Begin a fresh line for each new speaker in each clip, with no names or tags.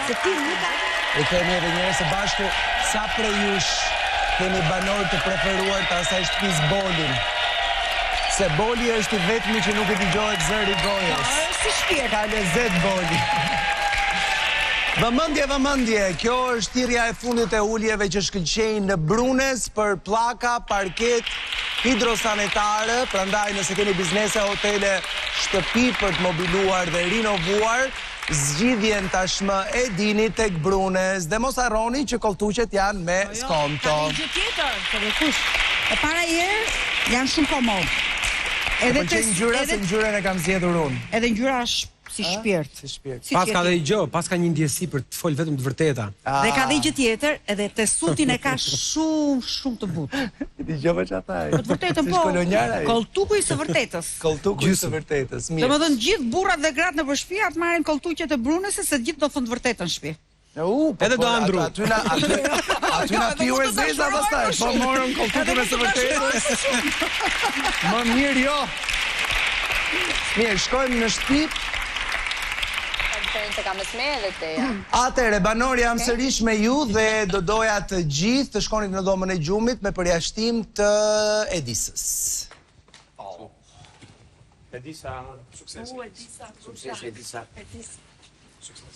Se ti nuk ka...
E kemi edhe njerëz së bashku, sa prej jush keni banor të preferuar të asaj shtëpis Bolin? Se Boli është i vetmi që nuk e dëgjohet zëri gojës.
Si shpirt.
Ka lezet Boli. Vëmendje, kjo është thirrja e fundit e uljeve që shkëlqejnë në Brunes për pllaka, parket, hidrosanitare, prandaj nëse keni biznese, hotele, shtëpi për të mobiluar dhe rinovuar, zgjidhjen tashmë e dini tek Brunes dhe mos harroni që kolltuqet janë me skonto.
Ka një gjë tjetër, të kush. E para herë janë shumë komod.
Edhe të ngjyra, se ngjyrën e kam zgjedhur unë.
Edhe ngjyra është si shpirt.
Si shpirt.
Pas ka dhe i gjë, pas ka një ndjesi për të folë vetëm të vërteta.
Dhe ka dhe i gjë tjetër, edhe tesutin e ka shumë të butë.
Dëgjova çfarë?
Të vërtetën po. Kolltuku i së vërtetës.
Kolltuku i së vërtetës. Mirë.
Domethënë gjithë burrat dhe gratë nëpër shtëpi atë marrin kolltuqet e Brunesës se gjithë do thonë të vërtetën në shtëpi.
Edhe do andru.
Aty na piu e zeza pastaj, po morën kolltukun e së vërtetës. Më mirë jo. Mirë, shkojmë në shtëpi.
Të kam me edhe teja.
Atëre, banor jam sërish me ju dhe do doja të gjithë të shkonit në dhomën e gjumit me përjashtim të Edisës.
Edisa, sukses.
Edisa,
sukses, Edisa. Sukses.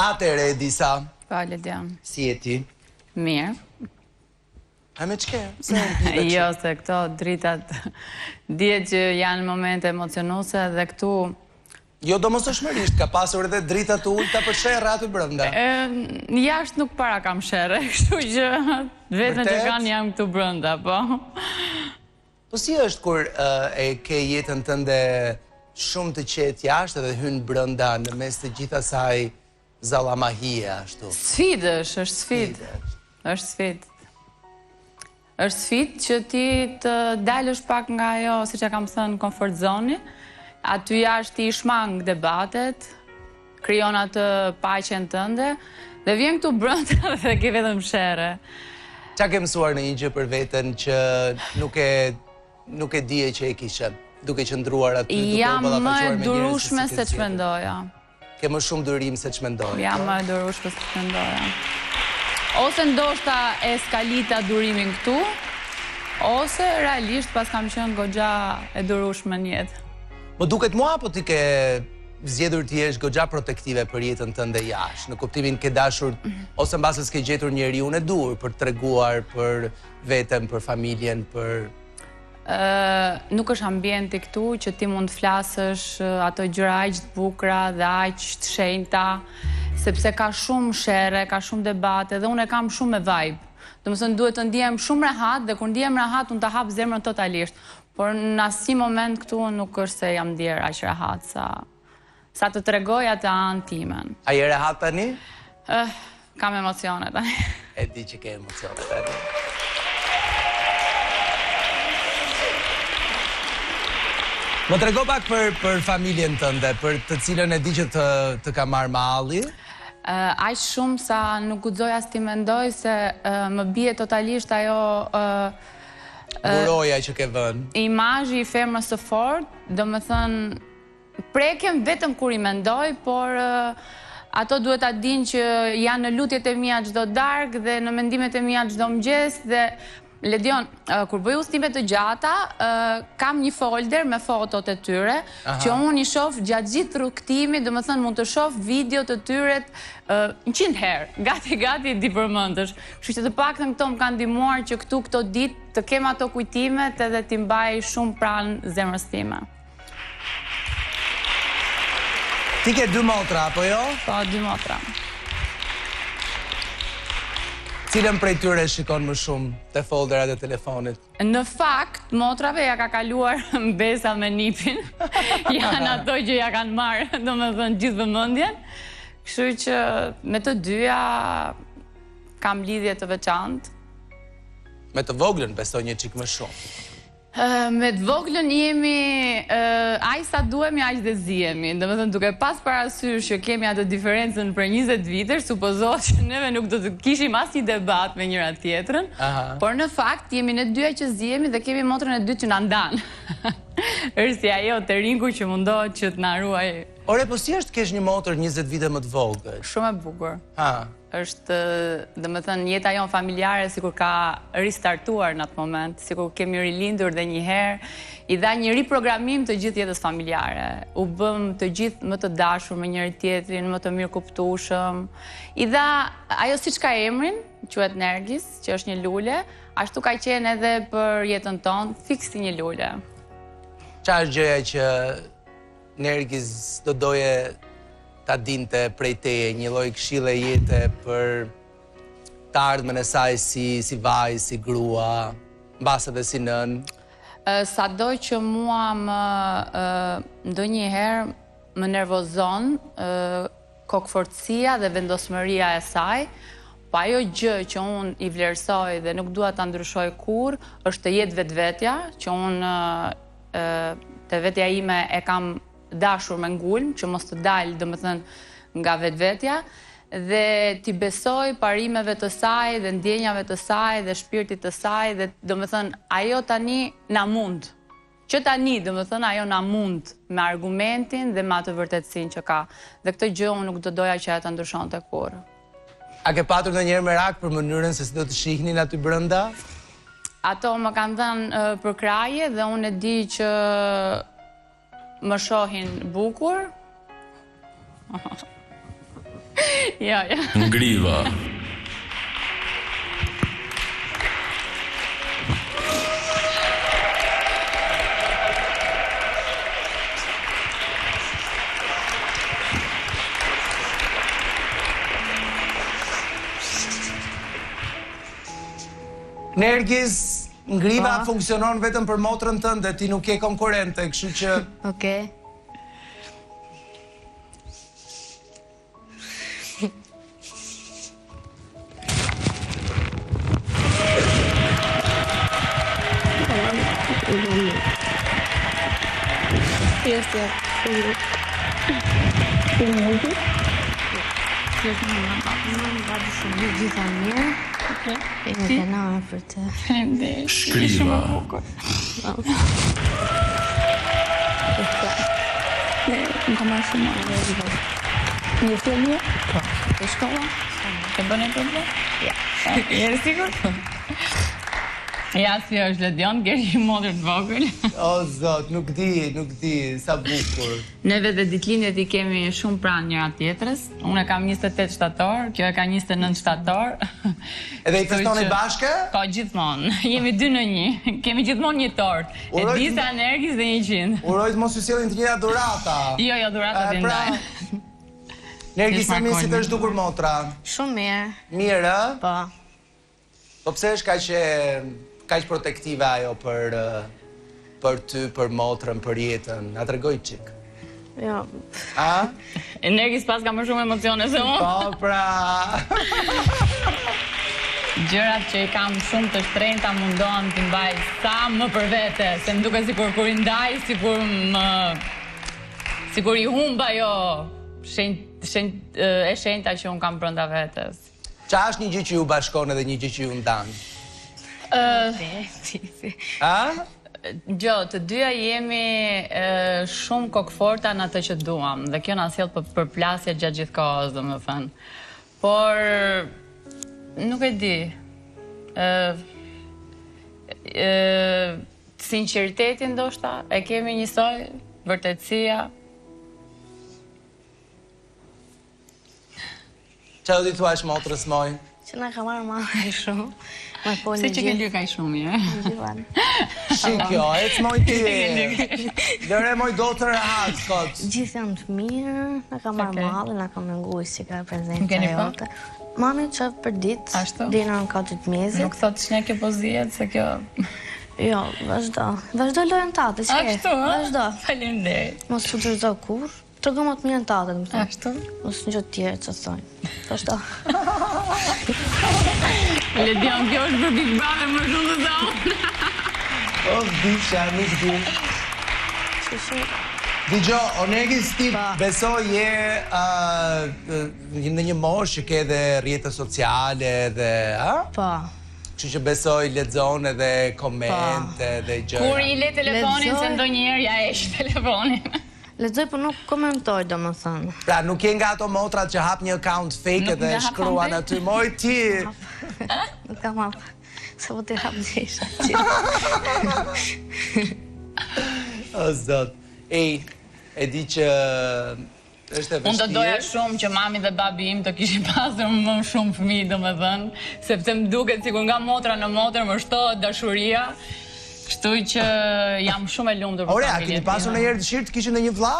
Atëre, Edisa.
Fale, Dian.
Si e ti?
Mirë.
A me qke?
Jo, se këto dritat djetë që janë momente emocionuse dhe këtu...
Jo, do mos është mërisht, ka pasur edhe dritat të ulta për sherë aty brënda.
Jashtë nuk para kam sherë, kështu që vetën që kanë jam këtu brënda, po.
Po si është kur e ke jetën tënde shumë të qetë jashtë edhe hynë brënda në mes të gjitha saj zallamahia, ashtu?
Sfidë është sfidë. është sfidë. është sfidë që ti të dalësh pak nga ajo, si që kam thënë, comfort zone, aty jashtë ti shmang debatet, krijon atë paqen tënde, dhe vjen këtu brenda dhe ke vetëm shere.
Qa ke mësuar në një gjë për veten që nuk e dije që e kishe, duke qëndruar aty, duke
jam më e durueshme se ç'mendoja.
Ke më shumë durim se ç'mendoja.
Jam më e durueshme se ç'mendoja. Ose ndoshta eskalita durimin këtu, ose realisht pas kam qenë goxha e durueshme në jetë.
Më duket mua apo ti ke zgjedhur të jesh goxha protektive për jetën tënde jashtë, në kuptimin ke dashur ose mbase s'ke gjetur njeriun e dur për treguar për veten, për familjen, për
nuk është ambienti këtu që ti mund të flasësh ato gjëra aq të bukura dhe aq të shenjta, sepse ka shumë shere, ka shumë debate dhe unë e kam shumë me vibe. Domethënë duhet të ndihem shumë rehat dhe kur ndihem rehat unë ta hap zemrën totalisht. Por në asnjë moment këtu nuk është se jam ndier aq rehat sa të tregoj atë anë timen.
A je rehat tani?
Kam emocione tani.
E di që ke emocione tani. Më trego pak për familjen tënde, për të cilën e di që të ka marrë malli.
Aq shumë sa nuk guxoj as ti mendoj se më bie totalisht ajo
buroja që ke vënë.
Imazhi i femrës së fortë, domethënë prekem vetëm kur i mendoj, por ato duhet ta dinë që janë në lutjet e mia çdo darkë dhe në mendimet e mia çdo mëngjes dhe Ledion, kur bëj udhëtime të gjata, kam një folder me fotot e tyre, që unë i shoh gjatë gjithë rrugtimit, domethënë mund të shoh video të tyre 100 herë, gati di përmendësh. Kështu që të paktën këto më kanë ndihmuar që këto ditë të kem ato kujtimet edhe t'i mbaj shumë pranë zemrës time.
Ti ke 2 motra, apo jo?
Po, 2 motra.
Cilën prej tyre shikon më shumë te folderat e telefonit?
Në fakt, motrave ja ka kaluar mbesa me nipin. Janë ato që ja kanë marrë, domethënë gjithë vëmendjen. Kështu që me të dyja kam lidhje të veçantë.
Me të voglën besoj një çik më shumë.
Me të voglën jemi, aq sa duhemi, aq dhe zihemi. Domethënë duke pas parasysh që kemi atë diferencën për 20 vitesh, supozohet që neve nuk do të kishim asnjë debat me njëra tjetrën, por në fakt jemi ne dyja që zihemi dhe kemi motrën e dytë që na ndan. Është si ajo te ringu që mundohet që të na ruaj.
Ore, po si është kesh një motër 20 vite më të vogël?
Shumë e bukur.
Ha.
Është, domethënë, jeta jonë familjare sikur ka ristartuar në atë moment, sikur kemi rilindur dhe një herë, i dha një riprogramim të gjithë jetës familjare. U bëm të gjithë më të dashur me njëri tjetrin, më të mirë kuptueshëm. I dha ajo siç ka emrin, quhet Nergis, që është një lule, ashtu ka qenë edhe për jetën tonë, fiks si një lule.
Çfarë është gjëja që Nergis do doje ta dinte prej teje, një lloj këshille jete për të ardhmen e saj si vajzë, si grua, mbas edhe si nën?
Sado që mua ndonjëherë më nervozon kokfortësia dhe vendosmëria e saj, po ajo gjë që unë i vlerësoj dhe nuk dua ta ndryshoj kurrë, është të jetë vetvetja, që unë te vetja ime e kam dashur me ngulm, që mos të dalë, domethënë, nga vetvetja, dhe t'i besoj parimeve të saj dhe ndjenjave të saj dhe shpirtit të saj dhe domethënë ajo tani na mund. Që tani domethënë ajo na mund me argumentin dhe me atë vërtetësinë që ka. Dhe këtë gjë unë nuk do doja që ajo ta ndryshonte kurrë.
A ke patur ndonjëherë merak për mënyrën se si do të shihnin aty brenda?
Ato më kanë dhënë për kraje dhe unë e di që më shohin bukur. Ja.
Ngriva.
Nergis, ngriva funksionon vetëm për motrën tënde, ti nuk je konkurrente, kështu që...
Okej. Gjitha mirë. E më kanarë për të.
Shkriva.
Më ka marrë shumë mirë. Një fillë mirë? Po. E shkolla? Ke bën e problem? Ja. Je sigur? Ja, si është Ledion, kërë një modër të vogël.
O, zot, nuk di, sa bukur.
Neve dhe ditëlindjet i kemi shumë pranë njëra tjetrës. Unë e kam 28 shtator, kjo e ka 29 shtator.
Edhe i festoni bashkë?
Po, gjithmonë. Jemi 2 në 1. Kemi gjithmonë një tort. E disa Nergis dhe 100.
Urojt mos ju sjellin të njëjta dhurata.
Jo, dhurata të ndaj.
Nergis, si të është dukur motra?
Shumë mirë.
Mirë, ë?
Po.
Po pse është kaq protektive ajo për ty, për motrën, për jetën? Na tregoj çik.
Jo.
A?
Nergis pas ka më shumë emocione se unë.
Po, pra.
Gjërat që i kam shumë të shtrenjta mundohem t'i mbaj sa më për vete, se më duke sikur kur i ndaj, sikur i humba ajo e shenjta që unë kam brenda vetes.
Qa është një gjë që ju bashkon edhe një gjë që ju ndan? A?
Gjo, të dyja jemi shumë kokforta në atë që duam, dhe kjo na sjell përplasje gjatë gjithë kohës, domethënë. Por nuk e di. Sinqeriteti ndoshta e kemi njësoj, vërtetësia.
Qa do t'i thuash motrës moj?
Që na ka marrë marrë shumë.
Se që ke lyrë ka i shumë, je?
Shikjo, ecë moj ti. Lëre moj dotër e hatë, kot.
Gjithë janë të mirë, na ka marrë malë, na ka mënguj si ka prezenca jote. Mami që për ditë, dina në katët mjezit.
Nuk thot që ne ke pozijet, se kjo...
Jo, vazhdo. Vazhdo lojën tate, që ke?
Ashtu, ha?
Vazhdo.
Faleminderit.
Mos të dërdo kur. Të gëmot më njën tate, më thëmë.
Ashtu?
Mos në gjëtë tjerë që të thonjë. Vazhdo.
Ledion, kjo është për Big Brother më shumë të zonë.
O, disha, nuk di. Digjo, Onegis, ti besoj je në një moshë që ke edhe rrjete sociale dhe, a?
Po.
Që besoj lexon edhe komente dhe gjëra.
Kur i le telefonin se ndonjëherë ja esh telefonin.
Lexoj, po nuk komentoj, domethënë.
Pra, nuk je nga ato motrat që hap një account fake dhe shkruan aty, moj ti.
Nuk kam hap. Se po t'i hap desha.
O, zot. Ej, e di që është e vështirë.
Unë do doja shumë që mami dhe babi im të kishin pasur më shumë fëmijë, domethënë, sepse më duket sikur nga motra në motër më shtohet dashuria. Kështu që jam shumë e lumtur për
familjen.
familjen.
Ore, a keni pasur ndonjëherë dëshirë të kishin ndonjë vëlla?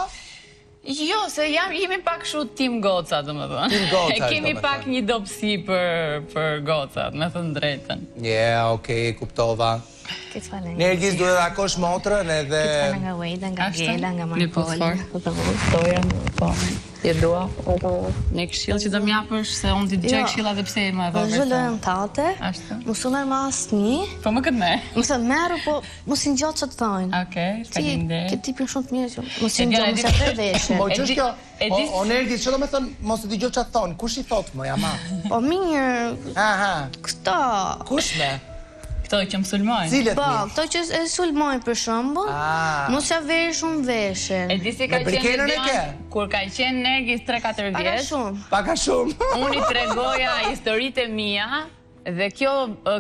Jo, se jemi pak kështu tim goca, domethënë.
Tim goca.
E kemi pak një dobësi për gocat, me thënë drejtën.
Okej, kuptova. Nergis duhet të akosh motrën edhe...
Këtë nga Wejda, nga Gela, nga Marpoli.
Je dua. Në këshill që do m'japësh se unë ti dëgjoj këshilla dhe pse më e vogël.
Vazhdo lojën tate. Mos u merr me asnjë.
Po më këtë me.
Mos e merr, po mos i ngjoç ç't thonë.
Okej, faleminderit.
Ti ke tipin shumë të mirë që mos i ngjoç mos e veshë.
Po ç'është kjo? O Nergis, ç'do të thon mos e dëgjoj ç't thon. Kush i thot më jama?
Po mirë.
Aha.
Këto.
Kush me?
Këto që më sulmojnë.
Cilet
po, këto që e sulmojnë për shembull, mos ja veri shumë veshen.
E di si ka qenë kur ka qenë Nergis 3-4 vjeç.
Paka shumë.
Unë i tregoja historitë e mia dhe kjo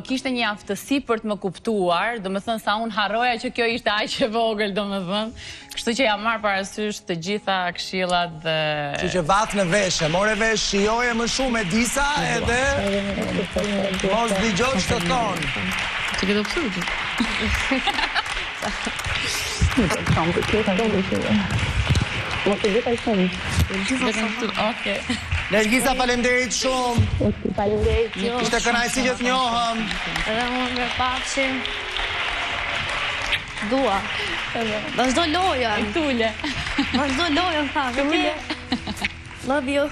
kishte një aftësi për të më kuptuar, domethënë sa unë harroja që kjo ishte aq e vogël, domethënë. Kështu që jam marr parasysh të gjitha këshillat dhe...
Kështu që vatë në veshë, more vesh, shijoje më shumë e disa edhe mos dëgjoj ç'të thon.
Që këtë pësuti.
Nergisa, faleminderit shumë.
Faleminderit.
Ishte kënaqësi që të njohëm.
Edhe unë më pafshim. Dua. Vazhdo loja.
Tule.
Vazhdo loja, tule. Love you.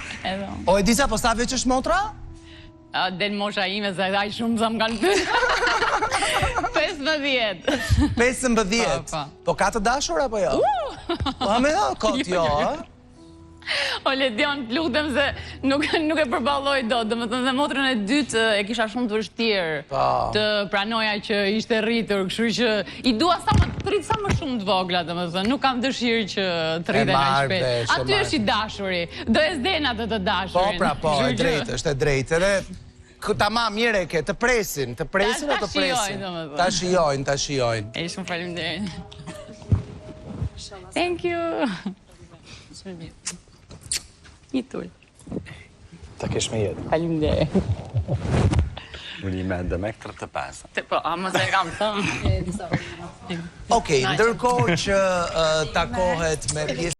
O, e disa, po sa veç është motra?
Del mosha ime, se aj shumë sa më kanë të 15.
15? Po ka të dashur apo jo? Po me jo, kot jo,
O Ledion, lutem se nuk e përballoj dot, domethënë dhe motrën e dytë e kisha shumë të vështirë të pranoja që ishte rritur, kështu që i dua sa më shumë të vogla, domethënë, nuk kam dëshirë që të rriten aq shpejt. Aty është i dashuri, do e zden atë të dashurin.
Po, e drejtë, është e drejtë, edhe tamam, mire ke, të presin o të presin. Ta shijojnë.
E shumë faleminderit. Thank you. Një tull.
Ta kesh me jetë.
Faleminderit.
Unë i me dhe me 35.
Po, ama se kam thënë.
Okej, ndërkohë që takohet me pjesë